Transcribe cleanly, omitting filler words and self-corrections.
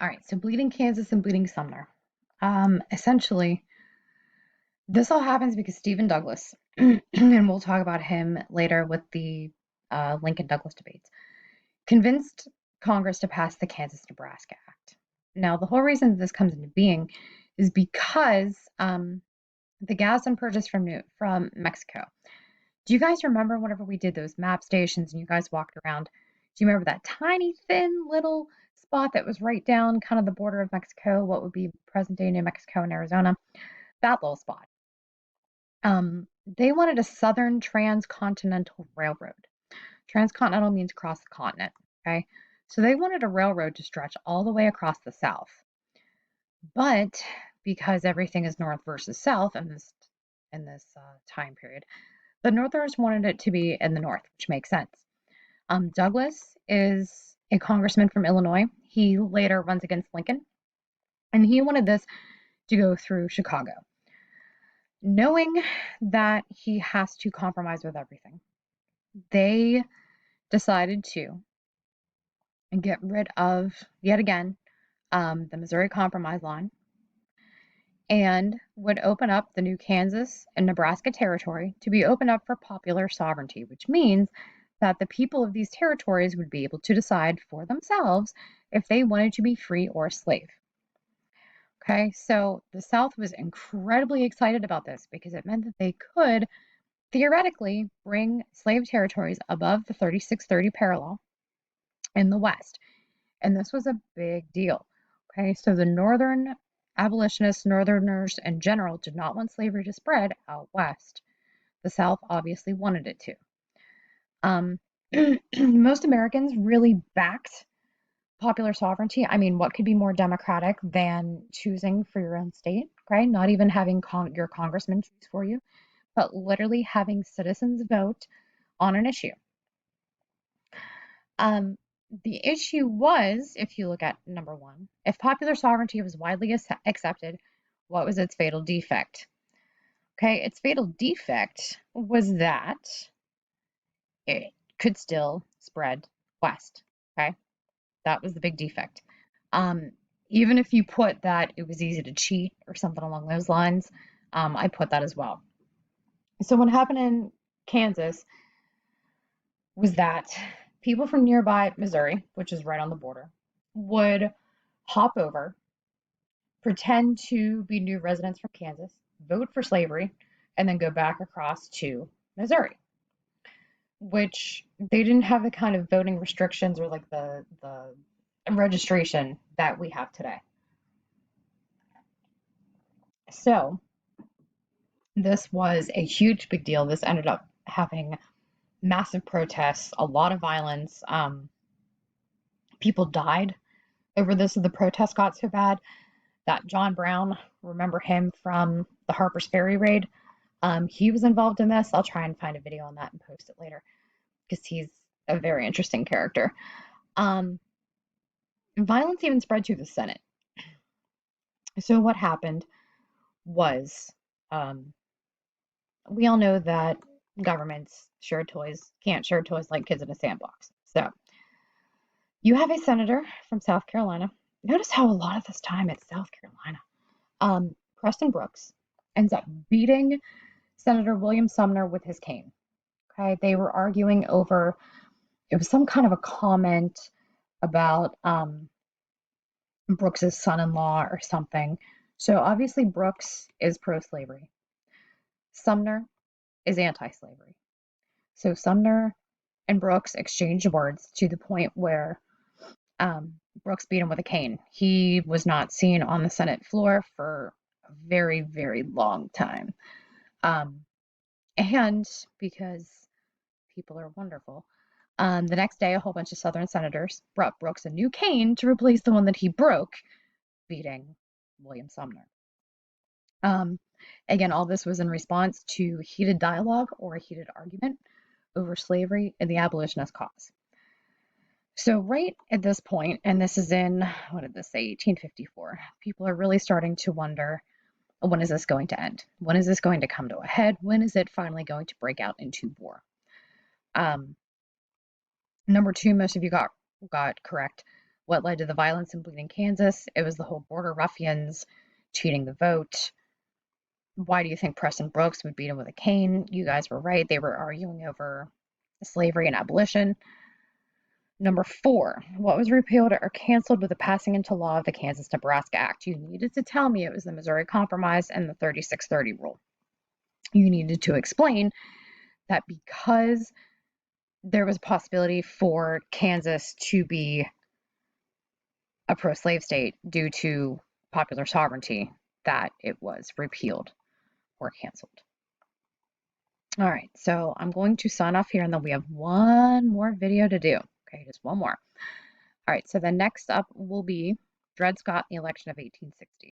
All right, so Bleeding Kansas and Bleeding Sumner. Essentially, this all happens because Stephen Douglas, and we'll talk about him later with the Lincoln Douglas debates, convinced Congress to pass the Kansas Nebraska Act. Now, the whole reason this comes into being is because the Gadsden Purchase from Mexico. Do you guys remember whenever we did those map stations and you guys walked around? Do you remember that tiny, thin little spot that was right down kind of the border of Mexico, what would be present day New Mexico and Arizona? That little spot. They wanted a southern transcontinental railroad. Transcontinental means across the continent, okay? So they wanted a railroad to stretch all the way across the South. But because everything is north versus south in this time period, the Northerners wanted it to be in the north, which makes sense. Douglas is a congressman from Illinois. He later runs against Lincoln, and he wanted this to go through Chicago, knowing that he has to compromise with everything. They decided to get rid of, yet again, the Missouri Compromise line and would open up the new Kansas and Nebraska territory to be opened up for popular sovereignty, which means that the people of these territories would be able to decide for themselves if they wanted to be free or a slave. Okay, so the South was incredibly excited about this because it meant that they could theoretically bring slave territories above the 3630 parallel in the West. And this was a big deal. Okay, so the Northern abolitionists, Northerners in general, did not want slavery to spread out West. The South obviously wanted it to. Most Americans really backed popular sovereignty. I mean, what could be more democratic than choosing for your own state, right? Not even having your congressman choose for you, but literally having citizens vote on an issue. The issue was, if you look at number one, if popular sovereignty was widely accepted, what was its fatal defect? Okay, its fatal defect was that it could still spread west. Okay, that was the big defect. Even if you put that it was easy to cheat or something along those lines, I put that as well. So what happened in Kansas was that people from nearby Missouri, which is right on the border, would hop over, pretend to be new residents from Kansas, vote for slavery, and then go back across to Missouri, which they didn't have the kind of voting restrictions or like the registration that we have today. So this was a huge big deal. This ended up having massive protests, a lot of violence. People died over this. The protests got so bad that John Brown, remember him from the Harper's Ferry raid? He was involved in this. I'll try and find a video on that and post it later because he's a very interesting character. Violence even spread to the Senate. So what happened was, we all know that governments can't share toys like kids in a sandbox. So you have a senator from South Carolina. Notice how a lot of this time it's South Carolina. Preston Brooks ends up beating Senator William Sumner with his cane. Okay, they were arguing over, it was some kind of a comment about Brooks's son-in-law or something. So obviously Brooks is pro-slavery. Sumner is anti-slavery. So Sumner and Brooks exchanged words to the point where Brooks beat him with a cane. He was not seen on the Senate floor for a very, very long time. And because people are wonderful, the next day, a whole bunch of Southern senators brought Brooks a new cane to replace the one that he broke, beating William Sumner. Again, all this was in response to heated dialogue or a heated argument over slavery and the abolitionist cause. So right at this point, and this is in, what did this say, 1854, people are really starting to wonder, when is this going to end? When is this going to come to a head? When is it finally going to break out into war? Number two, most of you got correct. What led to the violence in Bleeding Kansas? It was the whole border ruffians cheating the vote. Why do you think Preston Brooks would beat him with a cane? You guys were right. They were arguing over slavery and abolition. Number 4, what was repealed or canceled with the passing into law of the Kansas-Nebraska Act? You needed to tell me it was the Missouri Compromise and the 3630 rule. You needed to explain that because there was a possibility for Kansas to be a pro-slave state due to popular sovereignty, that it was repealed or canceled. All right, so I'm going to sign off here, and then we have one more video to do. Okay, just one more. All right, so the next up will be Dred Scott and the election of 1860.